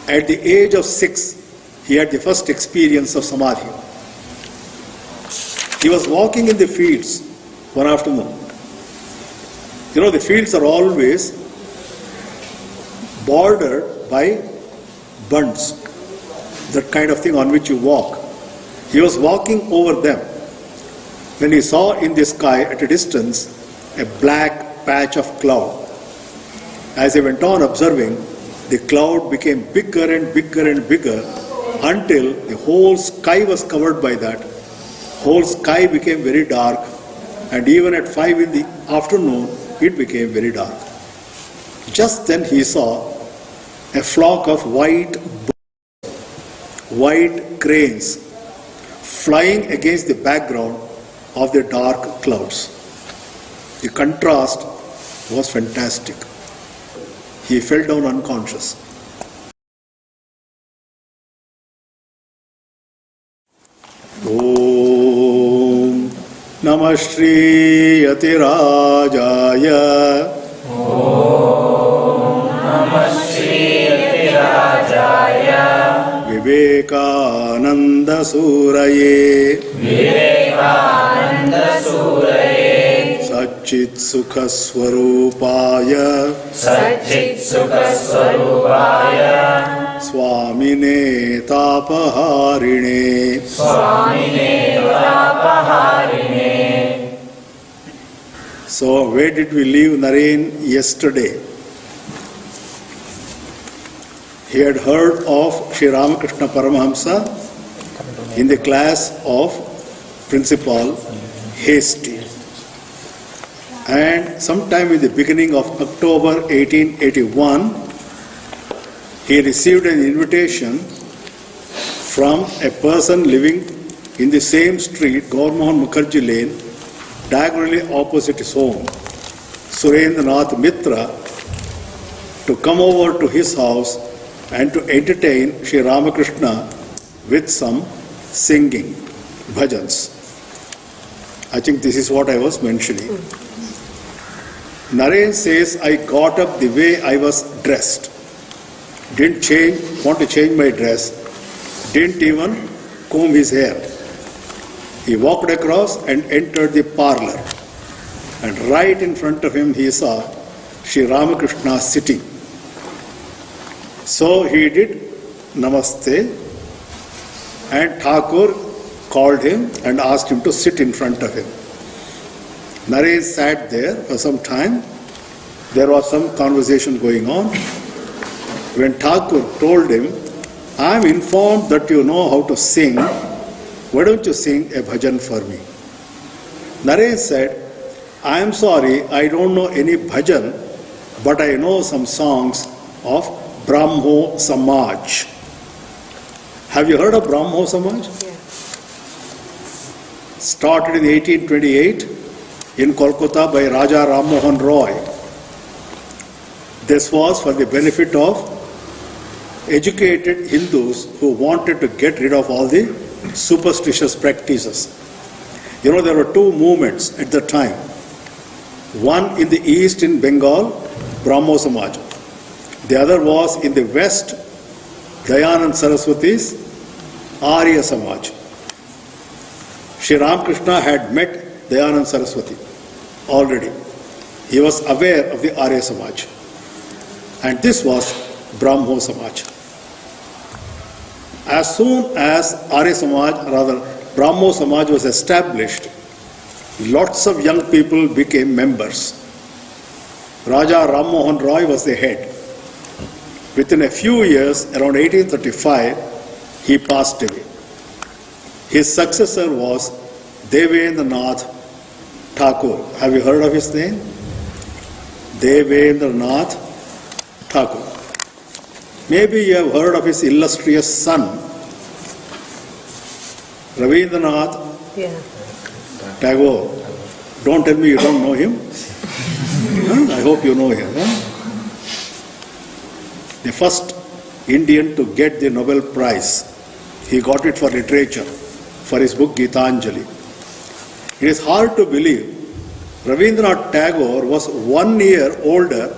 At the age of 6, he had the first experience of Samadhi. He was walking in the fields one afternoon. The fields are always bordered by bunds, that kind of thing on which you walk. He was walking over them when he saw in the sky at a distance a black patch of cloud. As he went on observing, the cloud became bigger and bigger and bigger until the whole sky was covered by that. Whole sky became very dark, and even at 5 in the afternoon it became very dark. Just then he saw a flock of white cranes flying against the background of the dark clouds. The contrast was fantastic. He fell down unconscious. Om Namah Shri Yatirajaya. Om Namah Shri Yatirajaya. Vivekananda Suraye. Vivekananda Suraye. Satchit Sukha Swarupaya. Satchit Sukha Swarupaya. Swamine Tapaharine. Swamine Tapaharine. So where did we leave Naren yesterday? He had heard of Shri Ramkrishna Paramahamsa in the class of Principal Hasty. And sometime in the beginning of October 1881, he received an invitation from a person living in the same street, Gauramohan Mukherjee Lane, diagonally opposite his home, Surendranath Mitra, to come over to his house and to entertain Shri Ramakrishna with some singing, bhajans. I think this is what I was mentioning. Naren says, I got up the way I was dressed. Didn't want to change my dress. Didn't even comb his hair. He walked across and entered the parlor. And right in front of him he saw Shri Ramakrishna sitting. So he did Namaste, and Thakur called him and asked him to sit in front of him. Naren sat there for some time. There was some conversation going on. When Thakur told him, I am informed that you know how to sing. Why don't you sing a bhajan for me? Naren said, I am sorry, I don't know any bhajan, but I know some songs of Brahmo Samaj. Have you heard of Brahmo Samaj? Yeah. Started in 1828 in Kolkata by Raja Ram Mohan Roy. This was for the benefit of educated Hindus who wanted to get rid of all the superstitious practices. There were two movements at the time. One in the east in Bengal, Brahmo Samaj. The other was in the west, Dayanand Saraswati's Arya Samaj. Shri Ramkrishna had met Dayanand Saraswati already. He was aware of the Arya Samaj. And this was Brahmo Samaj. As soon as Brahmo Samaj was established, lots of young people became members. Raja Ram Mohan Roy was the head. Within a few years, around 1835, he passed away. His successor was Devendranath Thakur. Have you heard of his name? Devendranath Thakur. Maybe you have heard of his illustrious son, Rabindranath Tagore. Don't tell me you don't know him. I hope you know him. The first Indian to get the Nobel Prize. He got it for literature, for his book Gitanjali. It is hard to believe Rabindranath Tagore was 1 year older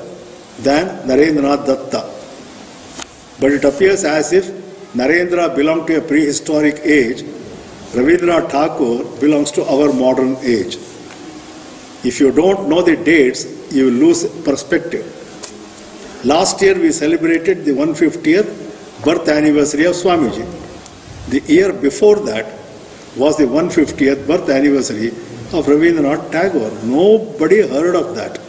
than Narendranath Datta. But it appears as if Narendra belonged to a prehistoric age, Rabindranath Tagore belongs to our modern age. If you don't know the dates, you will lose perspective. Last year we celebrated the 150th birth anniversary of Swamiji. The year before that was the 150th birth anniversary of Rabindranath Tagore. Nobody heard of that.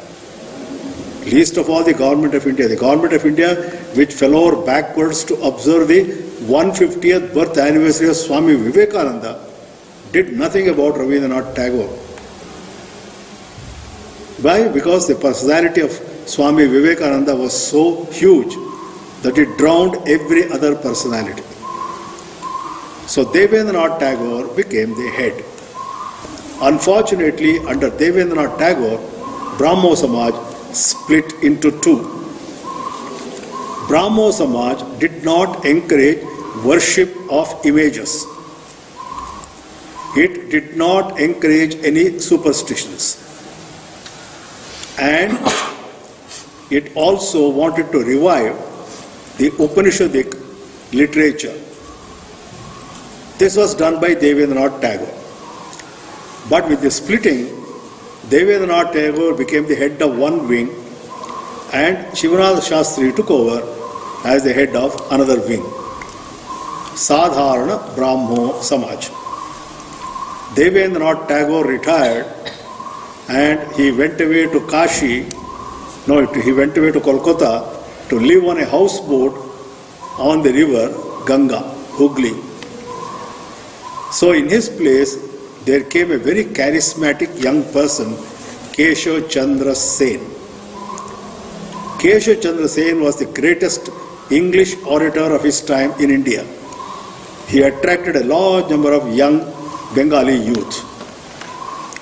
Least of all the Government of India. The Government of India, which fell over backwards to observe the 150th birth anniversary of Swami Vivekananda, did nothing about Rabindranath Tagore. Why? Because the personality of Swami Vivekananda was so huge that it drowned every other personality. So Devendranath Tagore became the head. Unfortunately, under Devendranath Tagore, Brahmo Samaj split into two. Brahmo Samaj did not encourage worship of images. It did not encourage any superstitions. And it also wanted to revive the Upanishadic literature. This was done by Devendranath Tagore. But with the splitting, Devendranath Tagore became the head of one wing and Shivanath Shastri took over as the head of another wing. Sadharana Brahmo Samaj. Devendranath Tagore retired and he went away to he went away to Kolkata to live on a houseboat on the river Ganga, Hooghly. So in his place, there came a very charismatic young person, Keshav Chandra Sen. Keshav Chandra Sen was the greatest English orator of his time in India. He attracted a large number of young Bengali youth.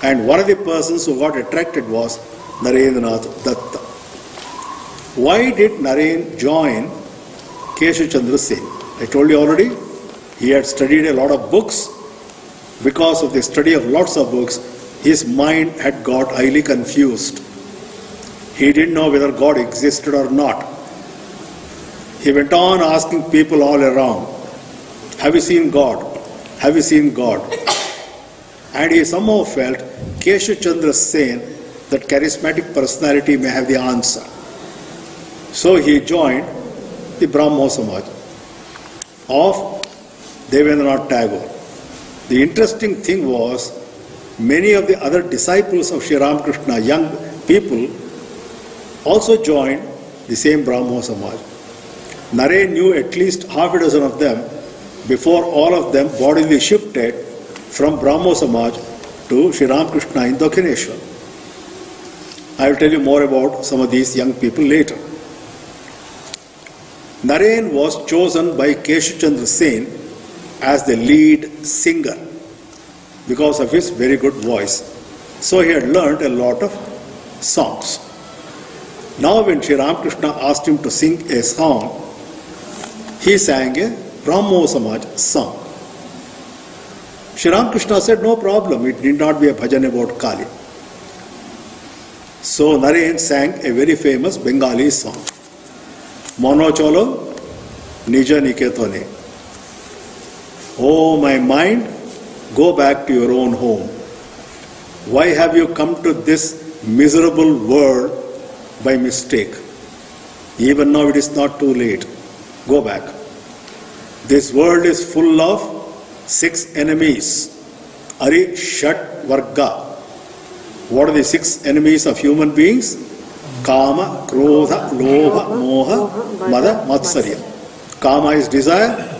And one of the persons who got attracted was Narendranath Datta. Why did Naren join Keshav Chandra Sen? I told you already, he had studied a lot of books. Because of the study of lots of books, his mind had got highly confused. He didn't know whether God existed or not. He went on asking people all around, have you seen God? Have you seen God? And he somehow felt Keshav Chandra Sen, that charismatic personality, may have the answer. So he joined the Brahmo Samaj of Devendranath Tagore. The interesting thing was, many of the other disciples of Shri Ramkrishna, young people, also joined the same Brahmo Samaj. Naren knew at least half a dozen of them before all of them bodily shifted from Brahmo Samaj to Shri Ramkrishna in Dakshineshwar. I will tell you more about some of these young people later. Naren was chosen by Keshav Chandra Sen as the lead singer because of his very good voice. So he had learnt a lot of songs. Now when Shri Ramkrishna asked him to sing a song, he sang a Brahmo Samaj song. Shri Ramkrishna said, no problem, it need not be a bhajan about Kali. So Naren sang a very famous Bengali song. Mono cholo, nija niketone. Oh my mind, go back to your own home. Why have you come to this miserable world by mistake? Even now it is not too late. Go back. This world is full of 6 enemies. Ari Shat Varga. What are the 6 enemies of human beings? Kama, Krodha, Lobha, Moha, Mada, Matsarya. Kama is desire.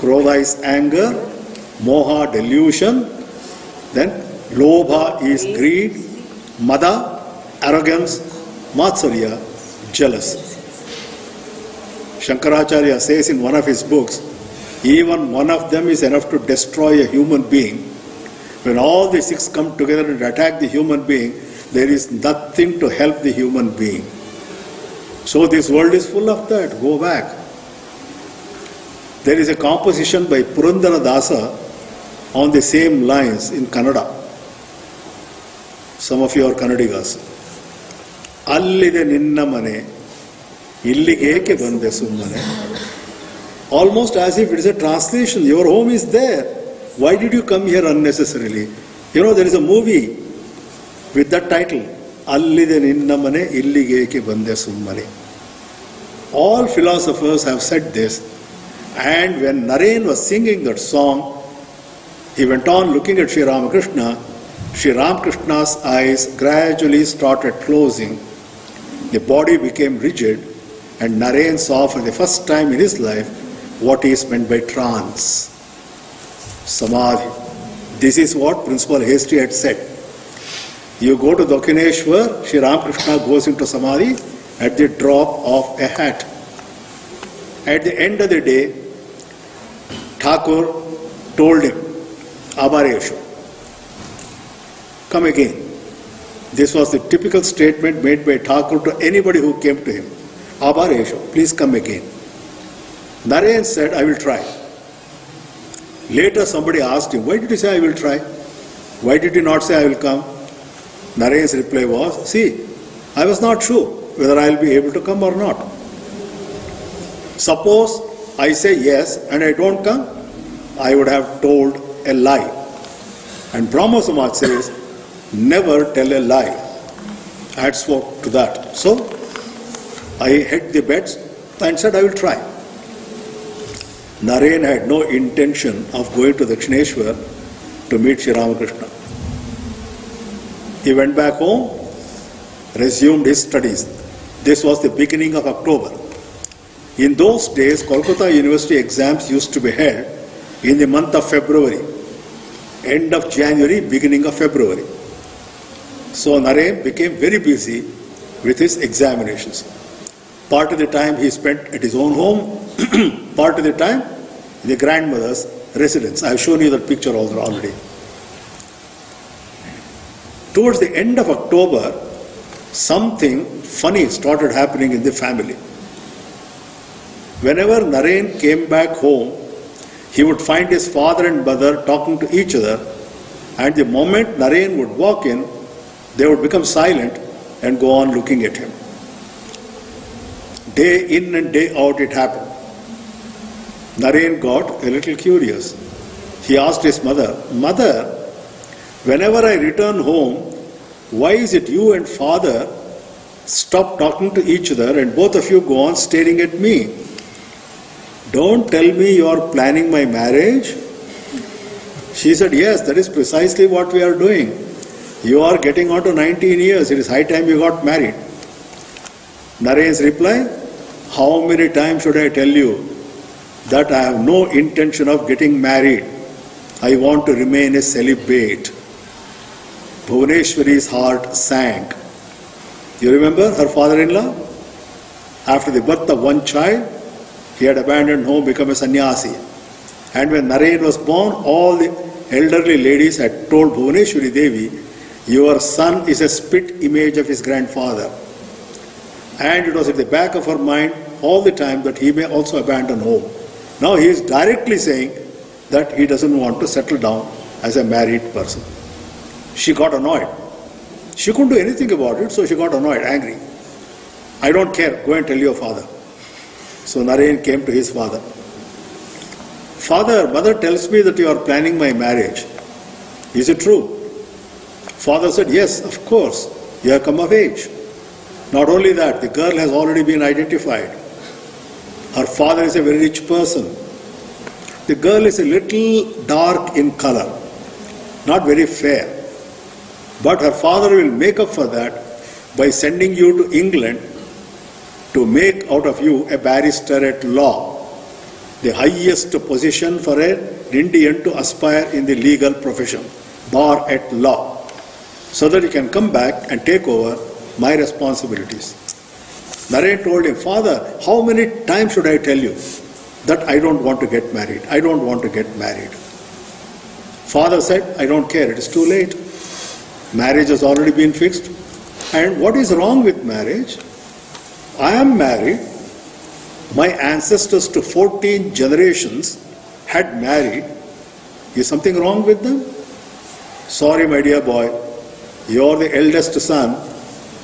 Krodha is anger, Moha delusion, then Lobha is greed, Mada arrogance, Matsarya jealousy. Shankaracharya says in one of his books, even one of them is enough to destroy a human being. When all the 6 come together and attack the human being, there is nothing to help the human being. So this world is full of that. Go back. There is a composition by Purandara Dasa on the same lines in Kannada. Some of you are Kannadigas. Allide ninna mane, illige eke bande summane. Almost as if it is a translation. Your home is there. Why did you come here unnecessarily? You know, there is a movie with that title, Allide ninna mane illige eke bande summane. All philosophers have said this. And when Narendra was singing that song, he went on looking at Shri Ramkrishna. Shri Ramkrishna's eyes gradually started closing. The body became rigid, and Narendra saw for the first time in his life what is meant by trance. Samadhi. This is what Principal Hasty had said. You go to Dakshineshwar, Shri Ramkrishna goes into Samadhi at the drop of a hat. At the end of the day, Thakur told him, Abareshu, come again. This was the typical statement made by Thakur to anybody who came to him. Abareshu, please come again. Narendra said, I will try. Later somebody asked him, why did you say I will try? Why did you not say I will come? Narendra's reply was, see, I was not sure whether I will be able to come or not. Suppose I say yes and I don't come, I would have told a lie. And Brahma Samaj says, never tell a lie. I had spoke to that. So, I hit the bets and said I will try. Narendra had no intention of going to Dakshineshwar to meet Shri Ramkrishna. He went back home, resumed his studies. This was the beginning of October. In those days, Kolkata University exams used to be held in the month of February, end of January, beginning of February. So Narendra became very busy with his examinations. Part of the time he spent at his own home, part of the time in the grandmother's residence. I have shown you that picture already. Towards the end of October, something funny started happening in the family. Whenever Narendra came back home, he would find his father and mother talking to each other, and the moment Narendra would walk in, they would become silent and go on looking at him. Day in and day out it happened. Narendra got a little curious. He asked his mother, Mother, whenever I return home, why is it you and father stop talking to each other and both of you go on staring at me? Don't tell me you are planning my marriage. She said, yes, that is precisely what we are doing. You are getting on to 19 years. It is high time you got married. Narendra's reply, how many times should I tell you that I have no intention of getting married? I want to remain a celibate. Bhuvaneshwari's heart sank. You remember her father-in-law? After the birth of one child, he had abandoned home, become a sannyasi. And when Narendra was born, all the elderly ladies had told Bhuvaneshwari Devi, your son is a spit image of his grandfather. And it was at the back of her mind all the time that he may also abandon home. Now he is directly saying that he doesn't want to settle down as a married person. She got annoyed. She couldn't do anything about it, so she got annoyed, angry. I don't care, go and tell your father. So Narendra came to his father. Father, mother tells me that you are planning my marriage. Is it true? Father said, yes, of course, you have come of age. Not only that, the girl has already been identified. Her father is a very rich person. The girl is a little dark in color, not very fair. But her father will make up for that by sending you to England to make out of you a barrister at law, the highest position for an Indian to aspire in the legal profession, bar at law, so that you can come back and take over my responsibilities. Narendra told him, Father, how many times should I tell you that I don't want to get married? I don't want to get married. Father said, I don't care, it is too late. Marriage has already been fixed. And what is wrong with marriage? I am married. My ancestors to 14 generations had married. Is something wrong with them? Sorry, my dear boy, you are the eldest son.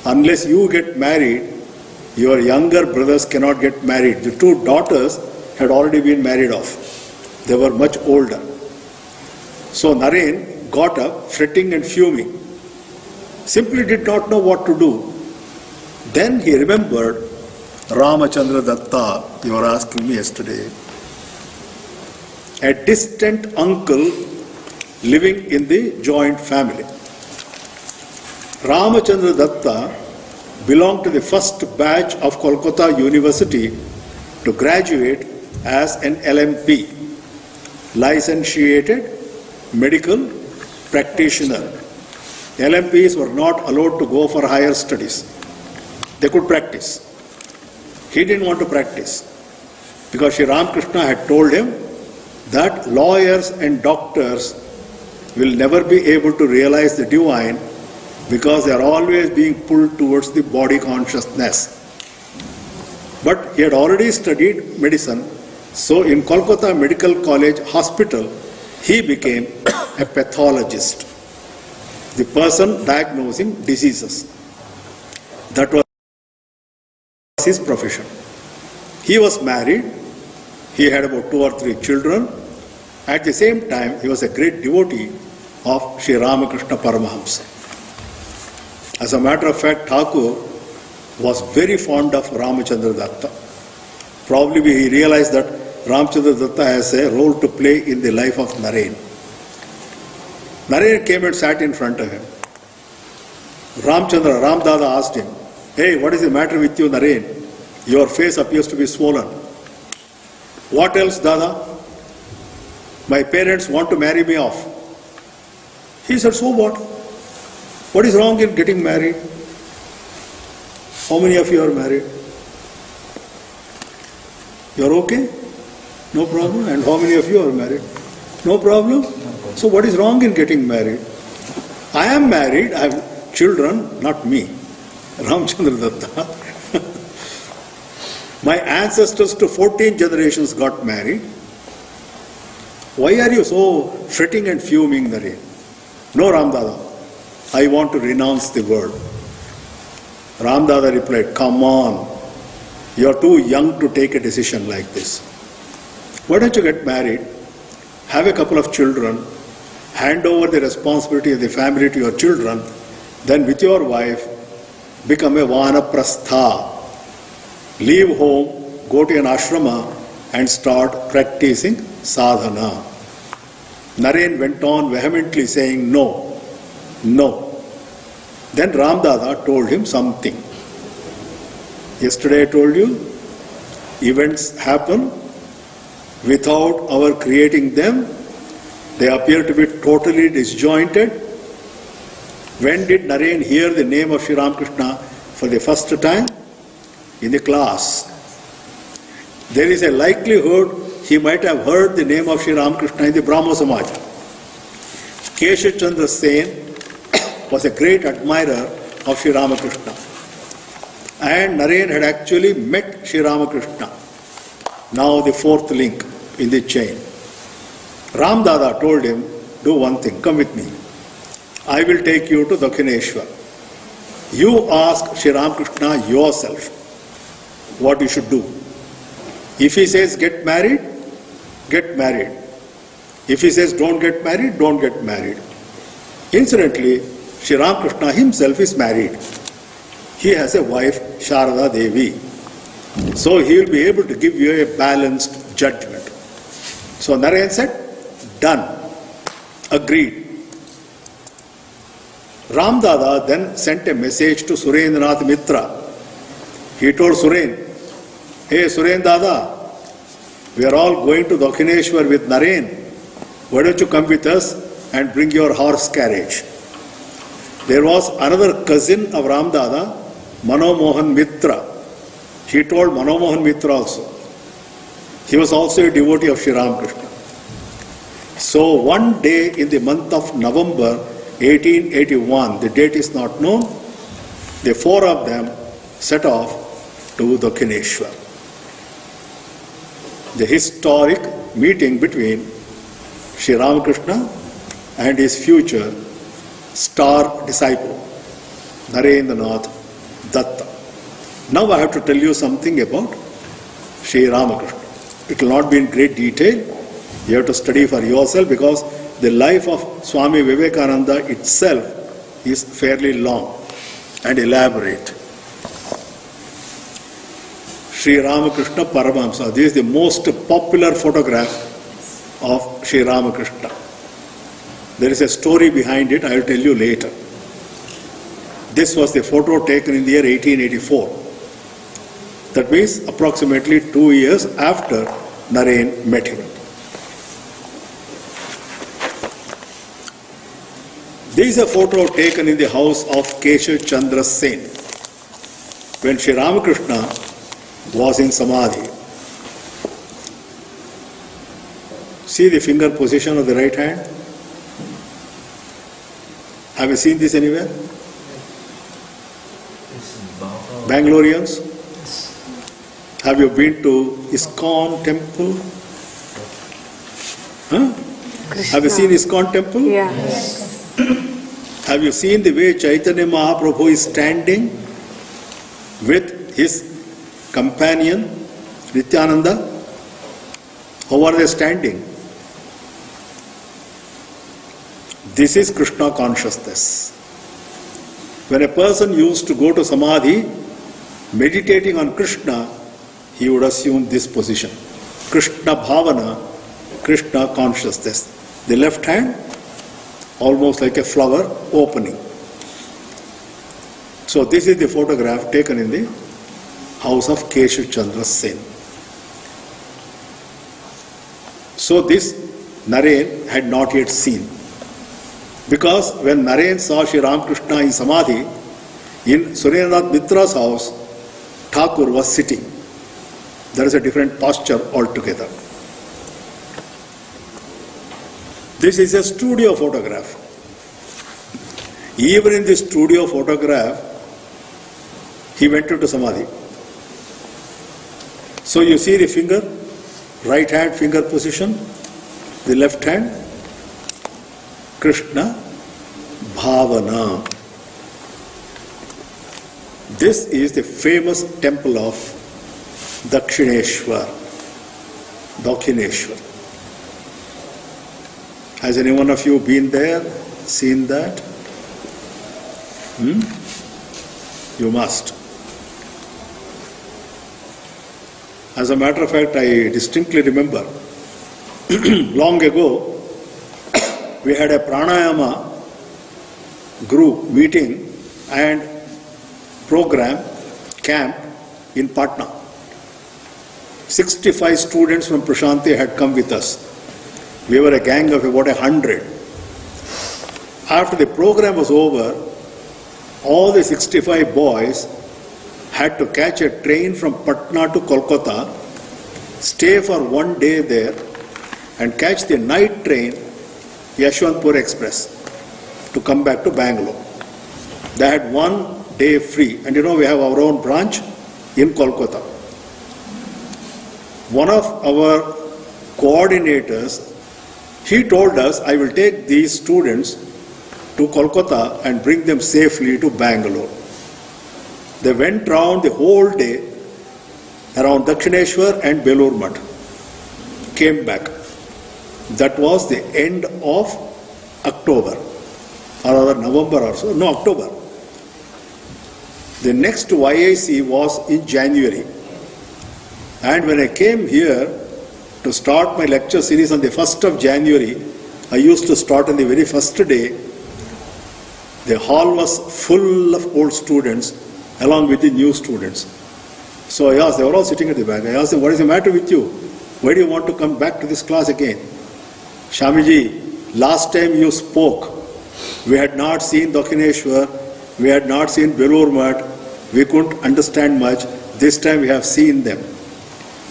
Unless you get married, your younger brothers cannot get married. The two daughters had already been married off. They were much older. So Naren got up, fretting and fuming. Simply did not know what to do. Then he remembered Ramachandra Datta, you were asking me yesterday, a distant uncle living in the joint family. Ramachandra Datta belonged to the first batch of Kolkata University to graduate as an LMP, licentiated medical practitioner. LMPs were not allowed to go for higher studies. They could practice. He didn't want to practice because Shri Ramkrishna had told him that lawyers and doctors will never be able to realize the divine because they are always being pulled towards the body consciousness. But he had already studied medicine, so in Kolkata Medical College Hospital, he became a pathologist, the person diagnosing diseases. That was his profession. He was married, he had about 2 or 3 children. At the same time, he was a great devotee of Shri Ramkrishna Paramahamsa. As a matter of fact, Thakur was very fond of Ramachandra Datta. Probably he realized that Ramachandra Datta has a role to play in the life of Naren. Naren came and sat in front of him. Ram Dada asked him, "Hey, what is the matter with you, Naren? Your face appears to be swollen." "What else, Dada? My parents want to marry me off." He said, "So what? What is wrong in getting married? How many of you are married? You're okay? No problem. And how many of you are married? No problem. So what is wrong in getting married? I am married, I have children, not me. Ramachandra Datta. My ancestors to 14 generations got married. Why are you so fretting and fuming, Naren?" "No, Ram Dada, I want to renounce the world." Ram Dada replied, "Come on, you are too young to take a decision like this. Why don't you get married, have a couple of children, hand over the responsibility of the family to your children, then with your wife, become a vanaprastha. Leave home, go to an ashrama and start practicing sadhana." Naren went on vehemently saying, "No, no." Then Ram Dada told him something. Yesterday I told you, events happen without our creating them. They appear to be totally disjointed. When did Naren hear the name of Shri Ramkrishna for the first time? In the class. There is a likelihood he might have heard the name of Shri Ramkrishna in the Brahmo Samaj. Keshav Chandra Sen was a great admirer of Shri Ramakrishna. And Naren had actually met Shri Ramakrishna. Now the fourth link in the chain. Ram Dada told him, "Do one thing, come with me. I will take you to Dakshineshwar. You ask Shri Ramkrishna yourself what you should do. If he says get married, get married. If he says don't get married, don't get married." Incidentally, Shri Ramkrishna himself is married. He has a wife, Sharada Devi. So he will be able to give you a balanced judgment. So Naren said, "Done. Agreed." Ram Dada then sent a message to Surendranath Mitra. He told Suren, "Hey Suren Dada, we are all going to Dakshineshwar with Naren. Why don't you come with us and bring your horse carriage?" There was another cousin of Ram Dada, Manomohan Mitra. He told Manomohan Mitra also. He was also a devotee of Shri Ramkrishna. So one day in the month of November 1881, the date is not known, the four of them set off to Dakshineshwar. The historic meeting between Shri Ramakrishna and his future star disciple, Narendranath Datta. Now I have to tell you something about Shri Ramakrishna. it will not be in great detail. You have to study for yourself because the life of Swami Vivekananda itself is fairly long and elaborate. Shri Ramkrishna Paramahamsa. This is the most popular photograph of Shri Ramkrishna. There is a story behind it, I will tell you later. This was the photo taken in the year 1884. That means approximately 2 years after Narendra met him. This is a photo taken in the house of Keshav Chandra Sen when Shri Ramkrishna was in Samadhi. See the finger position of the right hand? Have you seen this anywhere? Bangaloreans? Have you been to ISKCON temple? Huh? Have you seen ISKCON temple? Yes. Have you seen the way Chaitanya Mahaprabhu is standing with his companion Nityananda? How are they standing? This is Krishna consciousness. When a person used to go to Samadhi, meditating on Krishna, he would assume this position. Krishna Bhavana, Krishna consciousness. The left hand, almost like a flower opening. So this is the photograph taken in the house of Keshav Chandra Sen. So this Naren had not yet seen. Because when Naren saw Shri Ramkrishna in Samadhi, in Surendranath Mitra's house, Thakur was sitting. There is a different posture altogether. This is a studio photograph. Even in this studio photograph, he went into Samadhi. So you see the finger, right hand finger position, the left hand, Krishna Bhavana. This is the famous temple of Dakshineshwar. Has any one of you been there, seen that? You must. As a matter of fact, I distinctly remember long ago we had a pranayama group meeting and program camp in Patna. 65 students from Prashanti had come with us. We were a gang of about 100. After the program was over, all the 65 boys had to catch a train from Patna to Kolkata, stay for 1 day there, and catch the night train, Yashwantpur Express, to come back to Bangalore. They had 1 day free, and we have our own branch in Kolkata. One of our coordinators, he told us, I will take these students to Kolkata and bring them safely to Bangalore. They went round the whole day around Dakshineshwar and Belur Mutt. Came back. That was the end of October, or rather November or so. No, October. The next YIC was in January. And when I came here to start my lecture series on the 1st of January, I used to start on the very first day. The hall was full of old students along with the new students. So I asked, they were all sitting at the back. I asked them, what is the matter with you? Why do you want to come back to this class again? Swamiji, last time you spoke, we had not seen Dakshineshwar, we had not seen Belur Mutt, we couldn't understand much. This time we have seen them.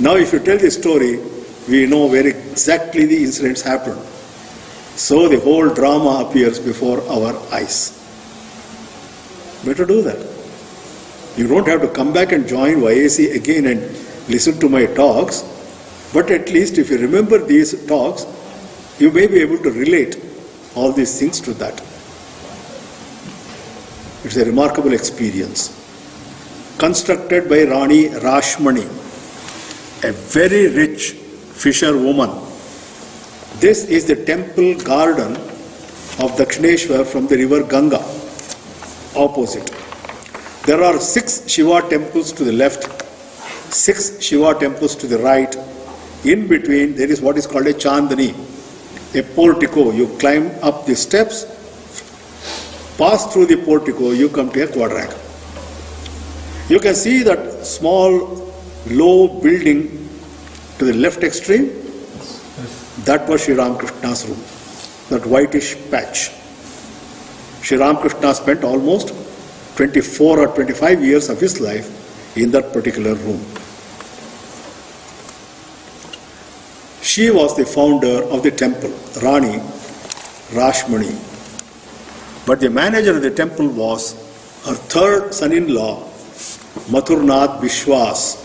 Now if you tell the story, we know where exactly the incidents happened. So the whole drama appears before our eyes. Better do that. You don't have to come back and join YAC again and listen to my talks, but at least if you remember these talks, you may be able to relate all these things to that. It's a remarkable experience. Constructed by Rani Rashmani, a very rich fisherwoman. This is the temple garden of Dakshineshwar from the river Ganga, opposite. There are 6 Shiva temples to the left, 6 Shiva temples to the right. In between there is what is called a Chandani, a portico. You climb up the steps, pass through the portico, you come to a quadrangle. You can see that small, low building to the left extreme. That was Shri Ramkrishna's room, that whitish patch. Shri Ramkrishna spent almost 24 or 25 years of his life in that particular room. She was the founder of the temple, Rani Rashmani. But the manager of the temple was her third son-in-law, Mathurnath Vishwas,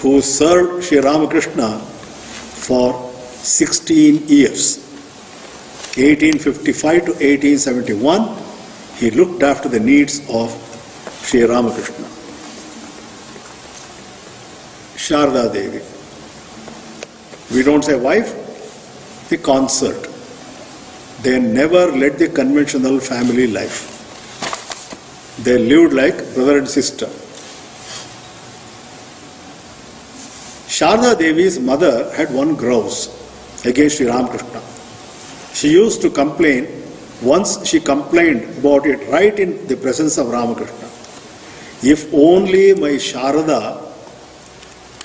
who served Shri Ramakrishna for 16 years. 1855 to 1871, he looked after the needs of Shri Ramakrishna. Sharda Devi. We don't say wife, the consort. They never led the conventional family life. They lived like brother and sister. Sharda Devi's mother had one grouse against Shri Ramkrishna. She used to complain. Once she complained about it right in the presence of Ramakrishna. If only my Sharada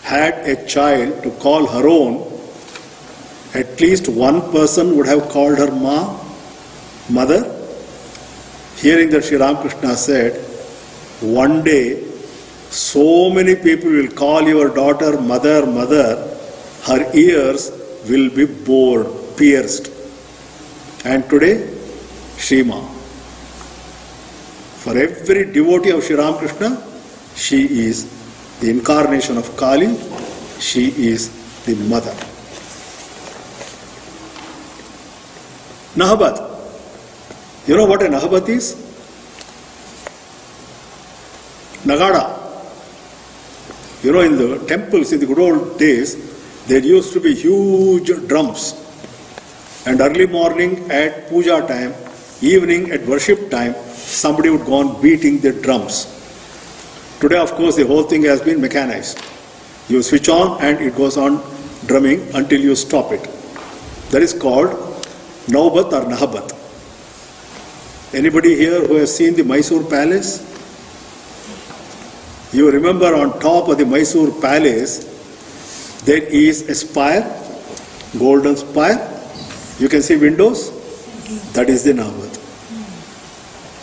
had a child to call her own, at least one person would have called her mother. Hearing that, Shri Ramkrishna said, one day so many people will call your daughter mother, mother, her ears will be bored, pierced. And today, Shri Ma. For every devotee of Shri Ramkrishna, she is the incarnation of Kali, she is the mother. Nahabat. You know what a Nahabat is? Nagada. You know, in the temples in the good old days, there used to be huge drums. And early morning at puja time, evening at worship time, somebody would go on beating the drums. Today, of course, the whole thing has been mechanized. You switch on and it goes on drumming until you stop it. That is called Naubat or Nahabat. Anybody here who has seen the Mysore palace? You remember on top of the Mysore palace, there is a spire, golden spire. You can see windows. That is the Nahabat.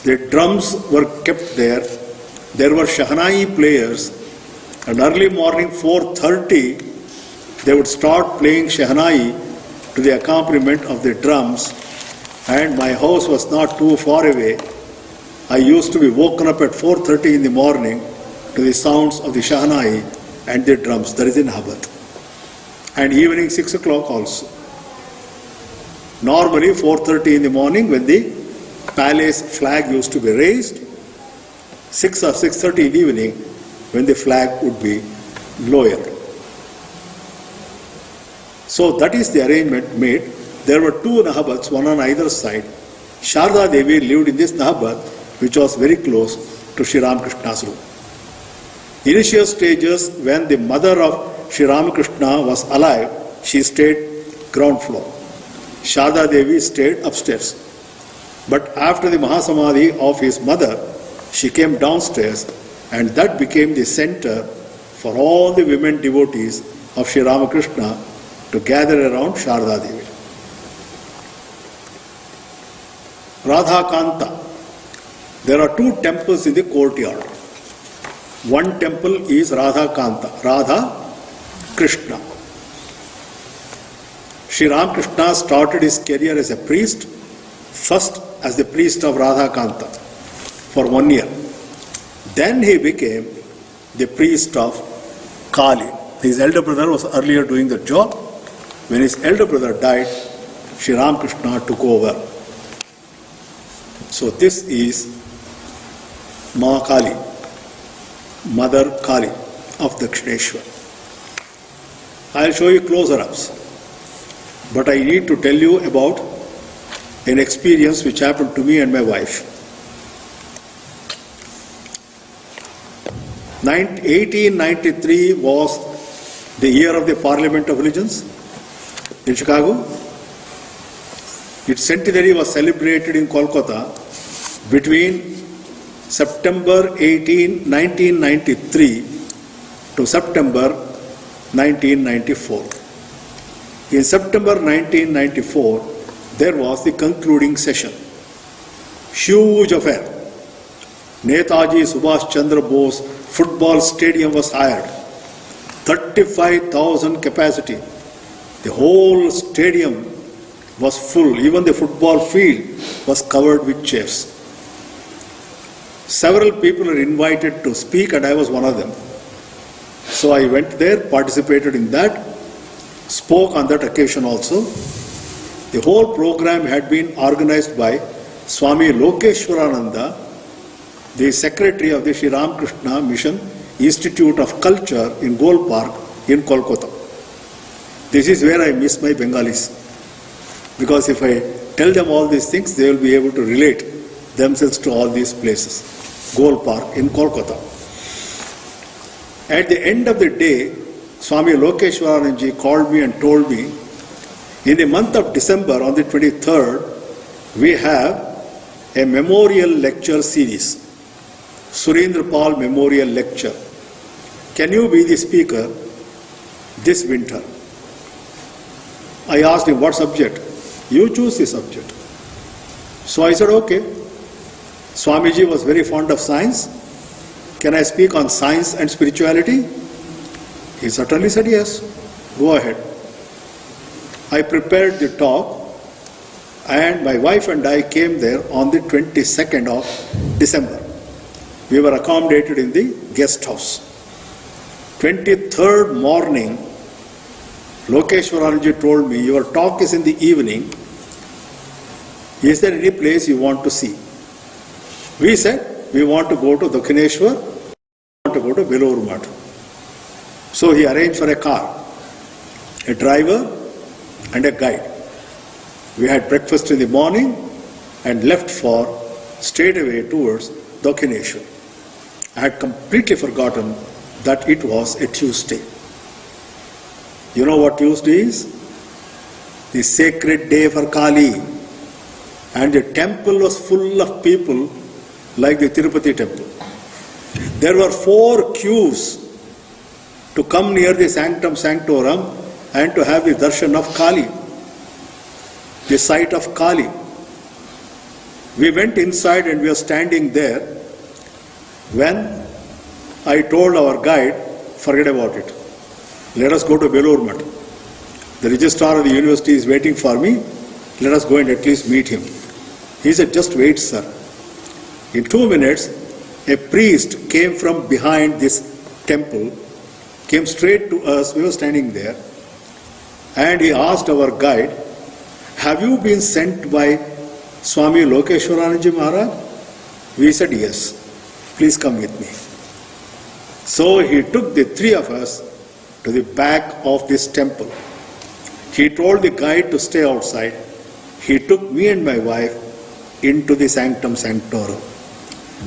The drums were kept there. There were Shahnai players. And early morning 4:30, they would start playing Shahnai to the accompaniment of the drums. And my house was not too far away. I used to be woken up at 4:30 in the morning to the sounds of the Shahnai and the drums. That is in Nahabat. And evening 6 o'clock also. Normally 4:30 in the morning when the palace flag used to be raised, 6 or 6:30 in the evening when the flag would be lowered. So that is the arrangement made. There were 2 Nahabats, one on either side. Sharda Devi lived in this Nahabat, which was very close to Shri Ramkrishna's room. Initial stages, when the mother of Shri Ramakrishna was alive, she stayed ground floor. Sharda Devi stayed upstairs. But after the Mahasamadhi of his mother, she came downstairs, and that became the center for all the women devotees of Shri Ramakrishna to gather around Sharda Devi. Radha Kanta. There are 2 temples in the courtyard. One temple is Radha Kanta, Radha Krishna. Shri Ramkrishna started his career as a priest, first as the priest of Radha Kanta for 1 year. Then he became the priest of Kali. His elder brother was earlier doing the job. When his elder brother died, Shri Ramkrishna took over. So this is Ma Kali, Mother Kali of Dakshineshwar. I'll show you closer-ups. But I need to tell you about an experience which happened to me and my wife. 1893 was the year of the Parliament of Religions in Chicago. Its centenary was celebrated in Kolkata between September 1993 to September 1994. In September 1994, there was the concluding session. Huge affair. Netaji Subhash Chandra Bose football stadium was hired. 35,000 capacity. The whole stadium was full. Even the football field was covered with chairs. Several people were invited to speak and I was one of them. So I went there, participated in that, spoke on that occasion also. The whole program had been organized by Swami Lokeshwarananda, the secretary of the Shri Ramkrishna Mission Institute of Culture in Gol Park in Kolkata. This is where I miss my Bengalis. Because if I tell them all these things, they will be able to relate themselves to all these places. Gol Park in Kolkata. At the end of the day, Swami Lokeshwarananji called me and told me, in the month of December, on the 23rd, we have a memorial lecture series, Surendra Pal Memorial Lecture. Can you be the speaker this winter? I asked him, what subject? You choose the subject. So I said, okay. Swamiji was very fond of science. Can I speak on science and spirituality? He certainly said yes. Go ahead. I prepared the talk and my wife and I came there on the 22nd of December. We were accommodated in the guest house. 23rd morning, Lokeshwaranji told me, your talk is in the evening. Is there any place you want to see? We said, we want to go to Dakshineshwar, we want to go to Bengaluru. So he arranged for a car, a driver and a guide. We had breakfast in the morning and left for straight away towards Dakshineshwar. I had completely forgotten that it was a Tuesday. You know what Tuesday is? The sacred day for Kali. And the temple was full of people like the Tirupati temple. There were 4 queues to come near the sanctum sanctorum and to have the darshan of Kali, the site of Kali. We went inside and we were standing there when I told our guide, forget about it. Let us go to Bengaluru. The registrar of the university is waiting for me. Let us go and at least meet him. He said, just wait, sir. In 2 minutes, a priest came from behind this temple, came straight to us. We were standing there. And he asked our guide, have you been sent by Swami Lokeshwarananji Maharaj? We said, yes. Please come with me. So he took the 3 of us to the back of this temple. He told the guide to stay outside. He took me and my wife into the sanctum sanctorum.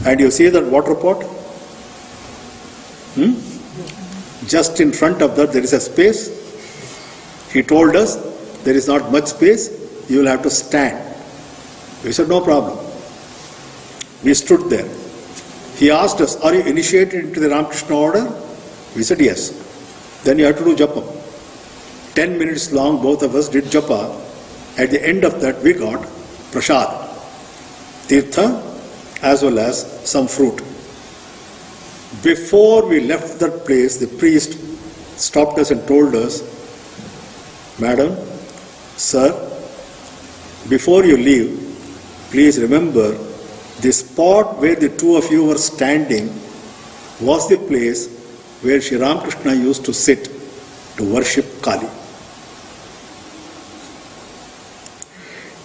And you see that water pot? Just in front of that there is a space. He told us there is not much space, you will have to stand. We said no problem. We stood there. He asked us, are you initiated into the Ramkrishna order? We said yes. Then you have to do japa. 10 minutes long both of us did japa. At the end of that we got prasad, tirtha as well as some fruit. Before we left that place, the priest stopped us and told us, Madam, Sir, before you leave, please remember the spot where the 2 of you were standing was the place where Shri Ramkrishna used to sit to worship Kali.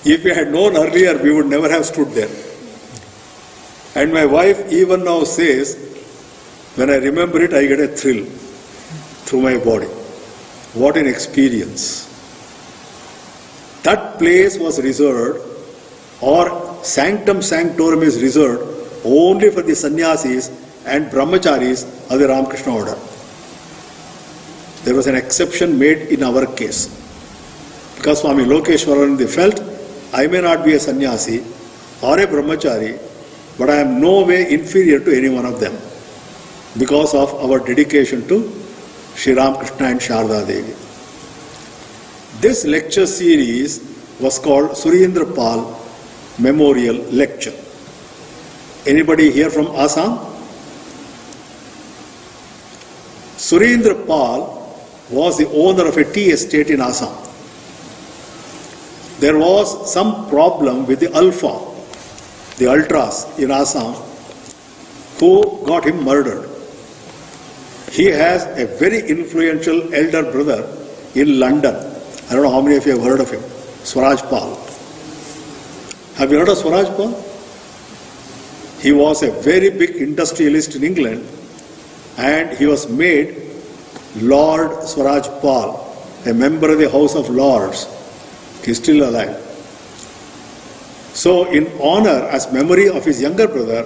If we had known earlier, we would never have stood there. And my wife even now says, when I remember it, I get a thrill through my body. What an experience. That place was reserved, or sanctum sanctorum is reserved only for the sannyasis and brahmacharis of the Ramkrishna order. There was an exception made in our case. Because Swami Lokeshwarananda felt, I may not be a sannyasi or a brahmachari, but I am no way inferior to any one of them because of our dedication to Shri Ramkrishna and Sharda Devi. This lecture series was called Surendra Pal Memorial Lecture. Anybody here from Assam? Surendra Pal was the owner of a tea estate in Assam. There was some problem with the ultras in Assam, who got him murdered. He has a very influential elder brother in London. I don't know how many of you have heard of him. Swaraj Pal. Have you heard of Swaraj Pal? He was a very big industrialist in England, and he was made Lord Swaraj Pal, a member of the House of Lords. He is still alive. So in honor, as memory of his younger brother,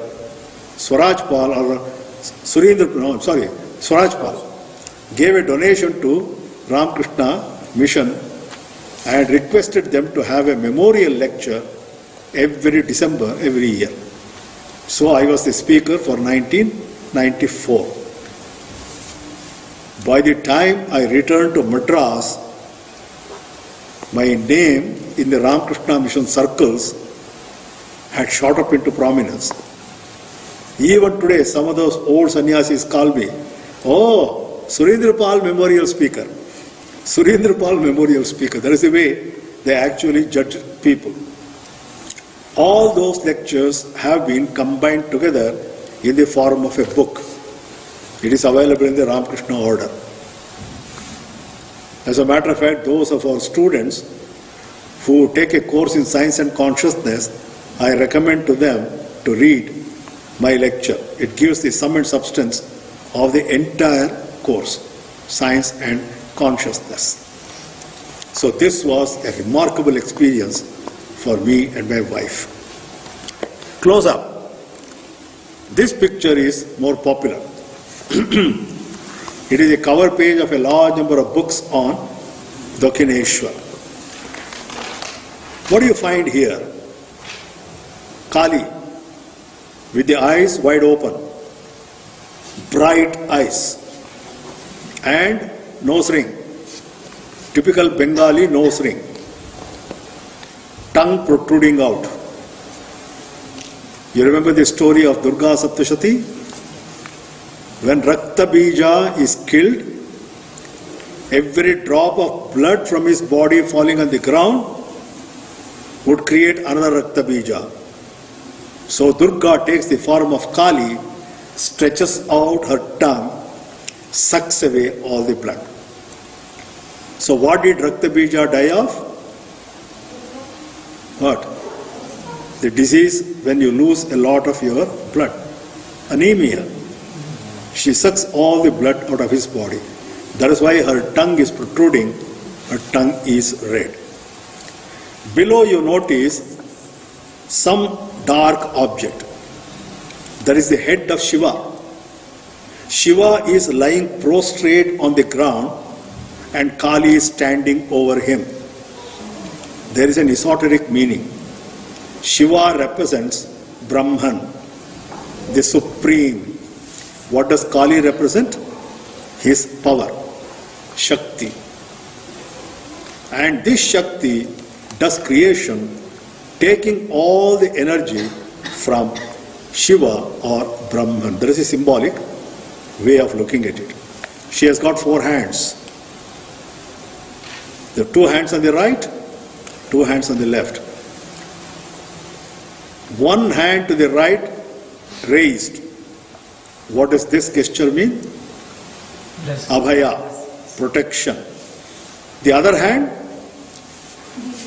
Swaraj Pal gave a donation to Ramkrishna Mission and requested them to have a memorial lecture every December, every year. So I was the speaker for 1994. By the time I returned to Madras, my name in the Ramkrishna Mission circles had shot up into prominence. Even today, some of those old sannyasis call me, oh, Surendra Pal Memorial Speaker. Surendra Pal Memorial Speaker. That is the way they actually judge people. All those lectures have been combined together in the form of a book. It is available in the Ramkrishna order. As a matter of fact, those of our students who take a course in science and consciousness, I recommend to them to read my lecture. It gives the sum and substance of the entire course, science and consciousness. So this was a remarkable experience for me and my wife. Close up. This picture is more popular. It is a cover page of a large number of books on dakshineshwar. What do you find here? Kali, with the eyes wide open, bright eyes, and nose ring, typical Bengali nose ring, tongue protruding out. You remember the story of Durga Saptashati? When Rakta Bija is killed, every drop of blood from his body falling on the ground would create another Rakta Bija. So Durga takes the form of Kali, stretches out her tongue, sucks away all the blood. So what did Rakta Bija die of? What? The disease when you lose a lot of your blood. Anemia. She sucks all the blood out of his body. That is why her tongue is protruding, her tongue is red. Below you notice some dark object. That is the head of Shiva. Shiva is lying prostrate on the ground and Kali is standing over him. There is an esoteric meaning. Shiva represents Brahman, the supreme. What does Kali represent? His power, Shakti. And this Shakti does creation, taking all the energy from Shiva or Brahman. There is a symbolic way of looking at it. She has got 4 hands. There are 2 hands on the right, 2 hands on the left. One hand to the right raised. What does this gesture mean? Abhaya, protection. The other hand,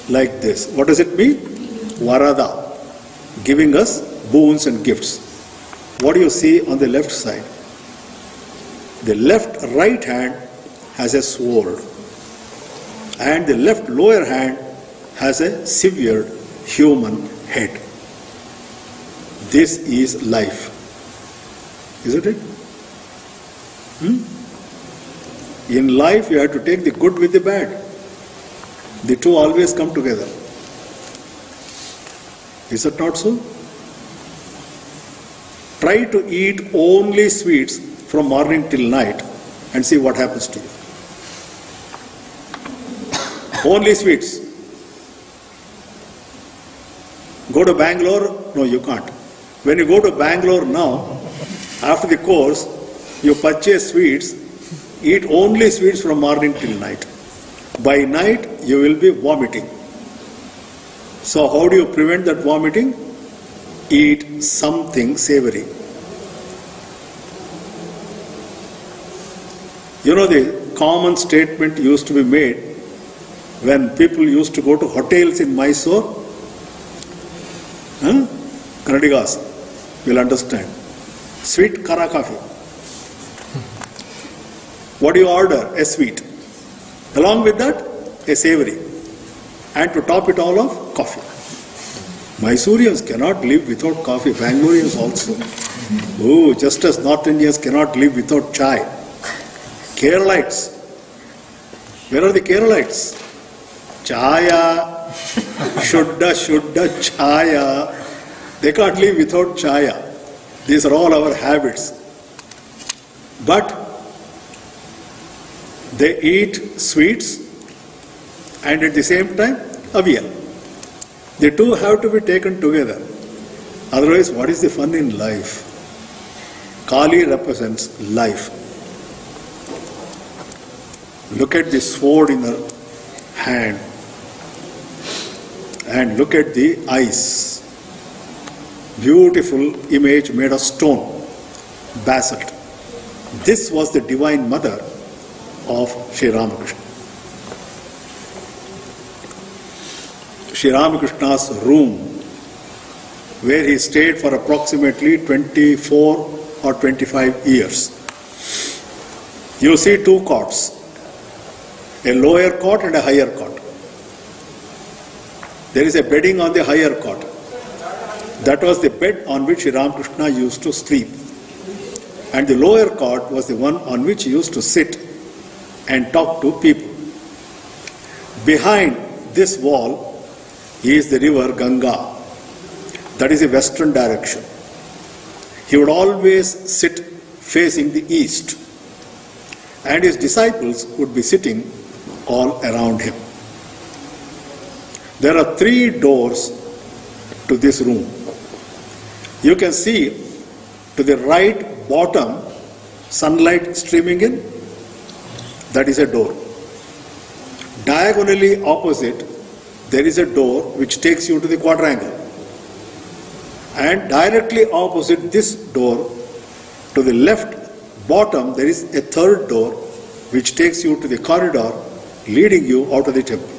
like this. What does it mean? Varada, giving us boons and gifts. What do you see on the left side? The right hand has a sword. and the left lower hand has a severed human head. This is life. Isn't it? In life you have to take the good with the bad. The two always come together. Is it not so? Try to eat only sweets from morning till night and see what happens to you. Only sweets. Go to Bangalore? No, you can't. When you go to Bangalore now, after the course, you purchase sweets, eat only sweets from morning till night. By night, you will be vomiting. So how do you prevent that vomiting? Eat something savory. You know, the common statement used to be made when people used to go to hotels in Mysore. Kannadigas will understand. Sweet kara coffee. What do you order? A sweet. Along with that, a savory. And to top it all off, coffee. Mysoreans cannot live without coffee. Bangaloreans also. Oh, just as North Indians cannot live without chai. Keralites. Where are the Keralites? Chaya. Shuddha, chaya. They can't live without chaya. These are all our habits. But they eat sweets and at the same time avial. The two have to be taken together. Otherwise, what is the fun in life? Kali represents life. Look at the sword in her hand and look at the eyes. Beautiful image made of stone, basalt. This was the divine mother of Shri Ramkrishna. Shri Ramkrishna's room, where he stayed for approximately 24 or 25 years. You see two cots, a lower cot and a higher cot. There is a bedding on the higher cot. That was the bed on which Shri Ramkrishna used to sleep. And the lower cot was the one on which he used to sit and talk to people. Behind this wall is the river Ganga. That is the western direction. He would always sit facing the east. And his disciples would be sitting all around him. There are 3 doors to this room. You can see to the right bottom sunlight streaming in. That is a door. Diagonally opposite, there is a door which takes you to the quadrangle. And directly opposite this door, to the left bottom, there is a 3rd door which takes you to the corridor leading you out of the temple.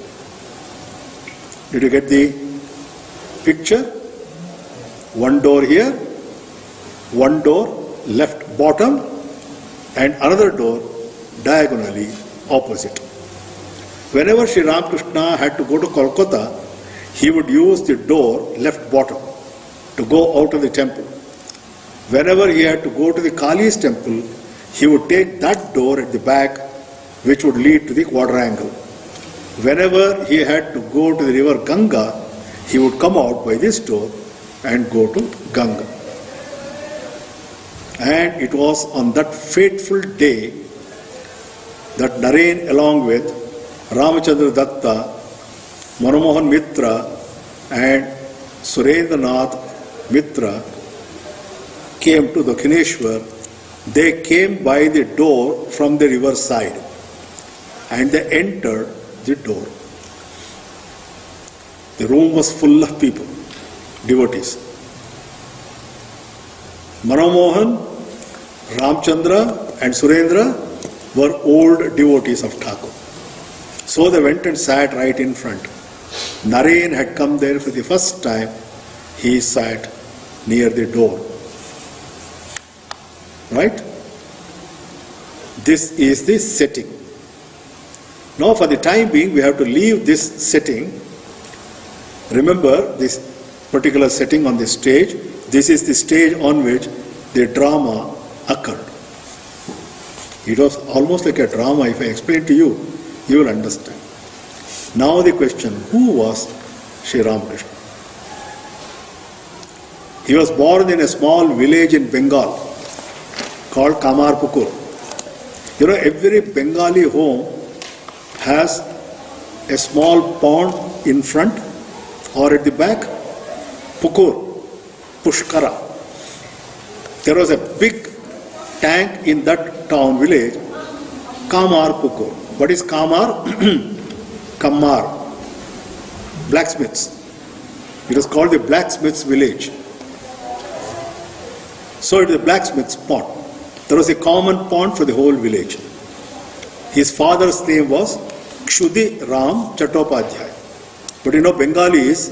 Did you get the picture? 1 door here, 1 door left bottom, and another door diagonally opposite. Whenever Shri Ramkrishna had to go to Kolkata, he would use the door left bottom to go out of the temple. Whenever he had to go to the Kali's temple, he would take that door at the back which would lead to the quadrangle. Whenever he had to go to the river Ganga, he would come out by this door and go to Ganga. And it was on that fateful day that Naren, along with Ramachandra Datta, Manomohan Mitra and Surendranath Mitra came to Dakshineshwar. They came by the door from the river side and they entered the door. The room was full of people, devotees. Manomohan, Ramchandra and Surendra were old devotees of Thakur. So they went and sat right in front. Naren had come there for the first time. He sat near the door. Right? This is the setting. Now for the time being, we have to leave this setting. Remember this particular setting on the stage. This is the stage on which the drama occurred. It was almost like a drama. If I explain to you, you will understand. Now the question, who was Shri Ramkrishna? He was born in a small village in Bengal called Kamarpukur. You know, every Bengali home has a small pond in front or at the back. Pukur, Pushkara. There was a big tank in that town village, Kamarpukur. What is Kamar? Kammar, blacksmiths. It was called the blacksmiths village. So it is a blacksmith's pond. There was a common pond for the whole village. His father's name was Kshudi Ram Chattopadhyay. But you know, Bengalis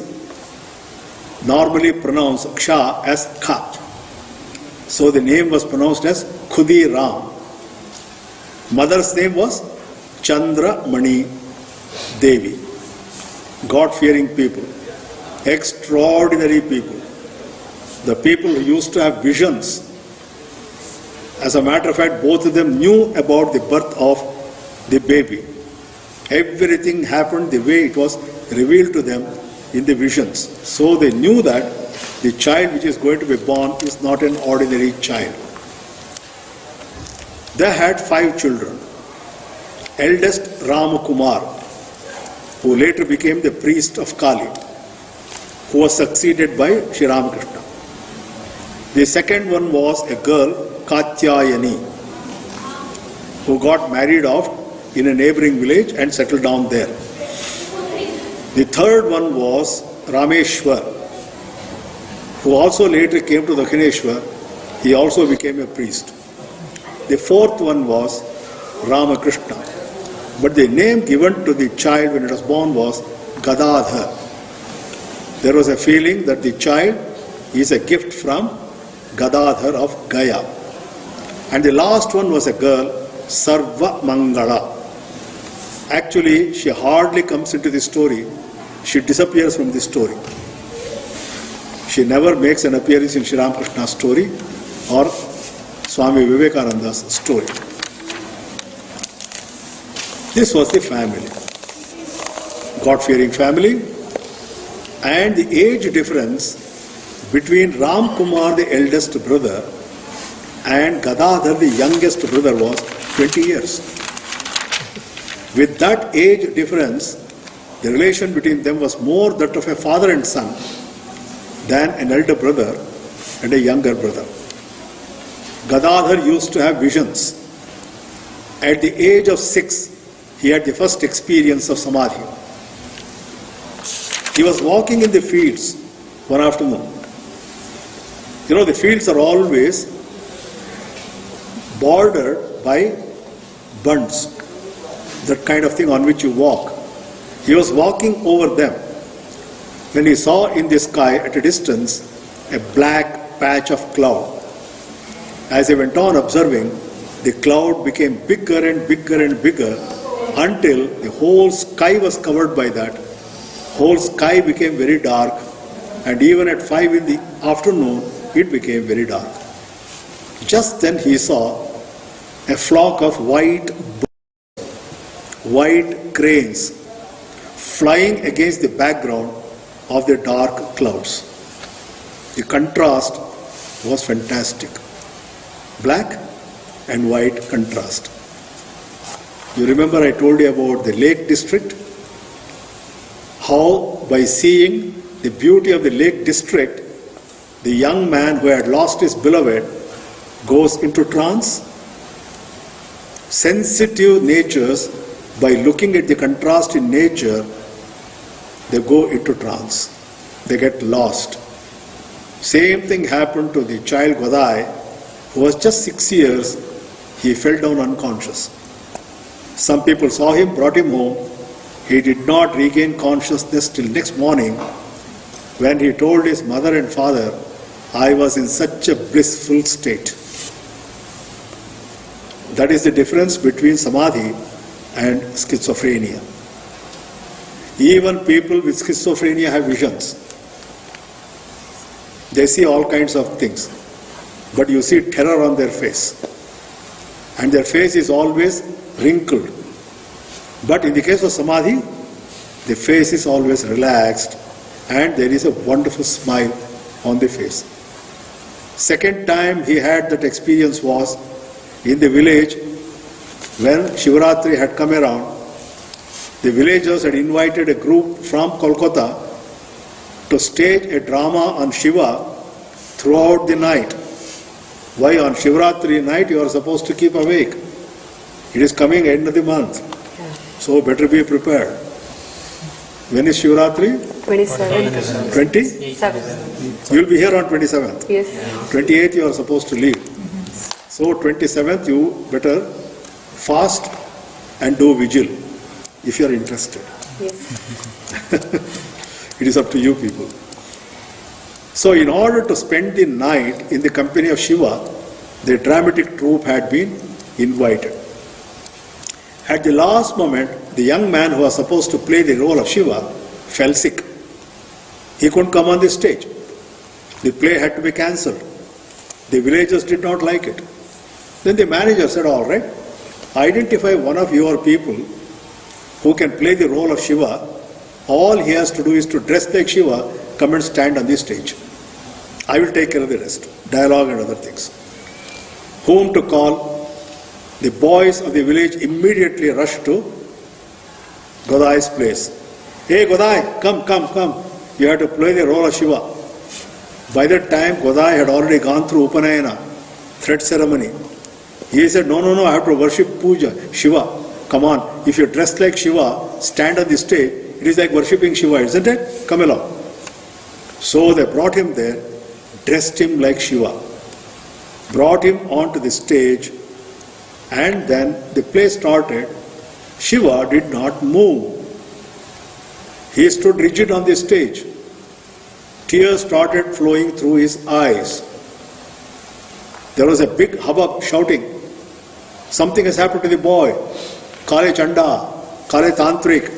normally pronounce Ksha as Kha. So the name was pronounced as Khudi Ram. Mother's name was Chandra Mani Devi. God-fearing people, extraordinary people. The people who used to have visions. As a matter of fact, both of them knew about the birth of the baby. Everything happened the way it was revealed to them in the visions. So they knew that the child which is going to be born is not an ordinary child. They had 5 children. Eldest Ramakumar, who later became the priest of Kali, who was succeeded by Shri Ramkrishna. The second one was a girl, Katyayani, who got married off in a neighboring village and settled down there. The third one was Rameshwar, who also later came to Dakshineshwar. He also became a priest. The fourth one was Ramakrishna. But the name given to the child when it was born was Gadadhar. There was a feeling that the child is a gift from Gadadhar of Gaya. And the last one was a girl, Sarva Mangala. Actually, she hardly comes into the story. She disappears from the story. She never makes an appearance in Shri Ramkrishna's story or Swami Vivekananda's story. This was the family. God-fearing family. And the age difference between Ram Kumar, the eldest brother, and Gadadhar, the youngest brother, was 20 years. With that age difference, the relation between them was more that of a father and son than an elder brother and a younger brother. Gadadhar used to have visions. At the age of 6, he had the first experience of Samadhi. He was walking in the fields one afternoon. You know, the fields are always bordered by bunds, that kind of thing on which you walk. He was walking over them when he saw in the sky at a distance a black patch of cloud. As he went on observing, the cloud became bigger and bigger and bigger until the whole sky was covered by that. Whole sky became very dark, and even at 5 in the afternoon it became very dark. Just then he saw a flock of white cranes flying against the background of the dark clouds. The contrast was fantastic. Black and white contrast. You remember I told you about the Lake District? How by seeing the beauty of the Lake District, the young man who had lost his beloved goes into trance. Sensitive natures, by looking at the contrast in nature, they go into trance. They get lost. Same thing happened to the child Gadai, who was just 6 years. He fell down unconscious. Some people saw him, brought him home. He did not regain consciousness till next morning, when he told his mother and father, "I was in such a blissful state." That is the difference between Samadhi and schizophrenia. Even people with schizophrenia have visions. They see all kinds of things, but you see terror on their face. And their face is always wrinkled. But in the case of Samadhi, the face is always relaxed and there is a wonderful smile on the face. Second time he had that experience was in the village when Shivaratri had come around. The villagers had invited a group from Kolkata to stage a drama on Shiva throughout the night. Why on Shivaratri night you are supposed to keep awake? It is coming end of the month. So better be prepared. When is Shivaratri? 27th. 27th? You will be here on 27th. Yes. 28th you are supposed to leave. So 27th you better fast and do vigil if you are interested. Yes. It is up to you people. So in order to spend the night in the company of Shiva, the dramatic troupe had been invited. At the last moment, the young man who was supposed to play the role of Shiva fell sick. He couldn't come on the stage. The play had to be cancelled. The villagers did not like it. Then the manager said, all right, identify one of your people who can play the role of Shiva. All he has to do is to dress like Shiva, come and stand on the stage. I will take care of the rest, dialogue and other things. Whom to call? The boys of the village immediately rushed to Gadai's place. Hey Gadai, come. You have to play the role of Shiva. By that time, Gadai had already gone through Upanayana, thread ceremony. He said, no, I have to worship Puja, Shiva. Come on, if you dress like Shiva, stand on the stage, it is like worshipping Shiva, isn't it? Come along. So they brought him there, dressed him like Shiva, brought him onto the stage, and then the play started. Shiva did not move. He stood rigid on the stage. Tears started flowing through his eyes. There was a big hubbub shouting, something has happened to the boy. Kale Chanda, Kale Tantrik.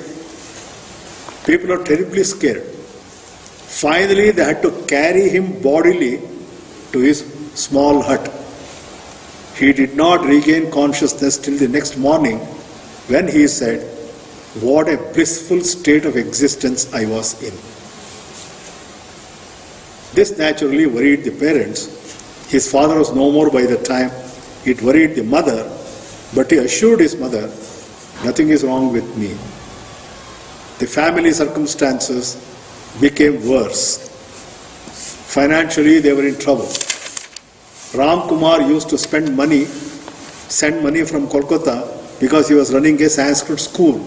People are terribly scared. Finally, they had to carry him bodily to his small hut. He did not regain consciousness till the next morning when he said, what a blissful state of existence I was in. This naturally worried the parents. His father was no more by the time. It worried the mother, but he assured his mother, nothing is wrong with me. The family circumstances became worse. Financially, they were in trouble. Ram Kumar used to send money from Kolkata because he was running a Sanskrit school.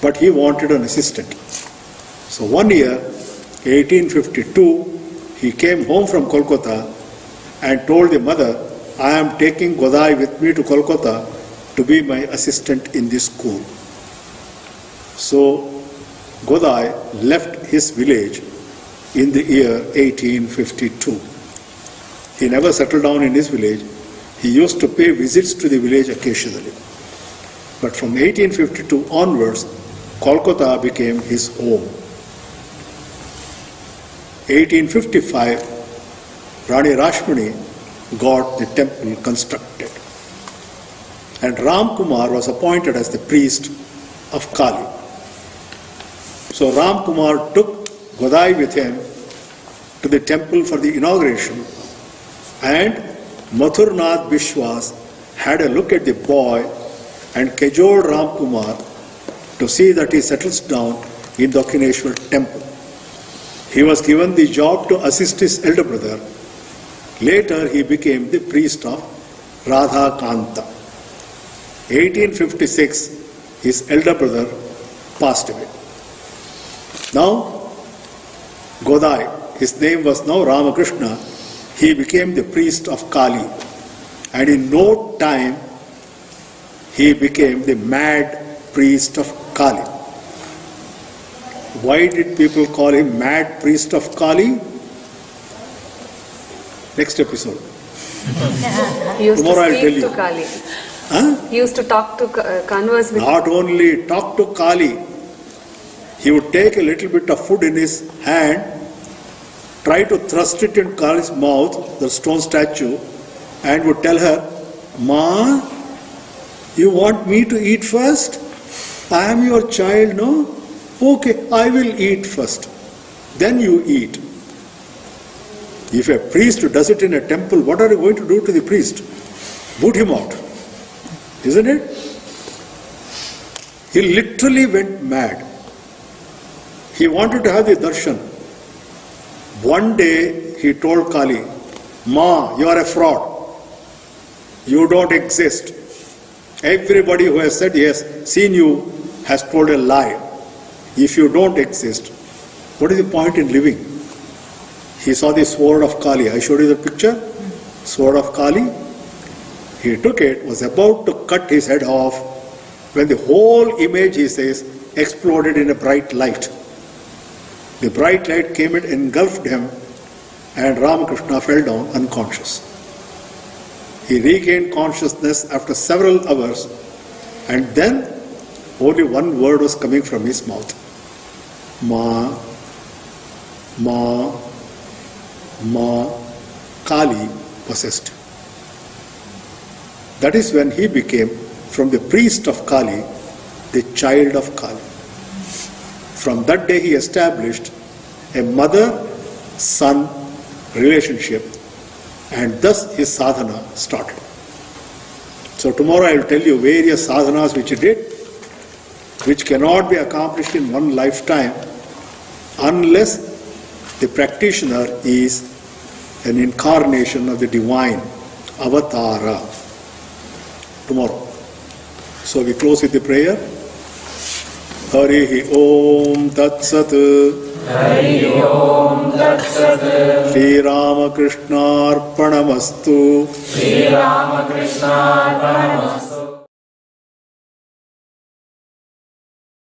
But he wanted an assistant. So one year, 1852, he came home from Kolkata and told the mother, I am taking Gadai with me to Kolkata to be my assistant in this school. So Gadai left his village in the year 1852. He never settled down in his village. He used to pay visits to the village occasionally. But from 1852 onwards, Kolkata became his home. 1855, Rani Rashmani got the temple constructed. And Ram Kumar was appointed as the priest of Kali. So Ram Kumar took Gadai with him to the temple for the inauguration, and Mathurnath Bishwas had a look at the boy and cajoled Ram Kumar to see that he settles down in Dakshineshwar temple. He was given the job to assist his elder brother. Later he became the priest of Radha Kanta. 1856, his elder brother passed away. Now, Gadai, his name was now Ramakrishna, he became the priest of Kali. And in no time, he became the mad priest of Kali. Why did people call him mad priest of Kali? Next episode. He used Tomorrow to I'll tell speak you. to Kali. He used to talk to converse with. Not only talk to Kali, he would take a little bit of food in his hand, try to thrust it in Kali's mouth, the stone statue, and would tell her, "Ma, you want me to eat first? I am your child, no? Okay, I will eat first. Then you eat." If a priest does it in a temple, what are you going to do to the priest? Boot him out. Isn't it? He literally went mad. He wanted to have the darshan. One day he told Kali, "Ma, you are a fraud. You don't exist. Everybody who has said he has seen you has told a lie. If you don't exist, what is the point in living?" He saw the sword of Kali. I showed you the picture. Sword of Kali. He took it, was about to cut his head off, when the whole image, he says, exploded in a bright light. The bright light came and engulfed him, and Ramkrishna fell down unconscious. He regained consciousness after several hours, and then only one word was coming from his mouth. Ma, Ma, Ma. Kali possessed. That is when he became, from the priest of Kali, the child of Kali. From that day he established a mother-son relationship, and thus his sadhana started. So tomorrow I will tell you various sadhanas which he did, which cannot be accomplished in one lifetime unless the practitioner is an incarnation of the divine, avatara. Tomorrow. So we close with the prayer. Harihi Om Tat Sat. Hari Om Tat Sat. Shri Ramkrishna Arpanamastu. Shri Ramkrishna Arpanamastu.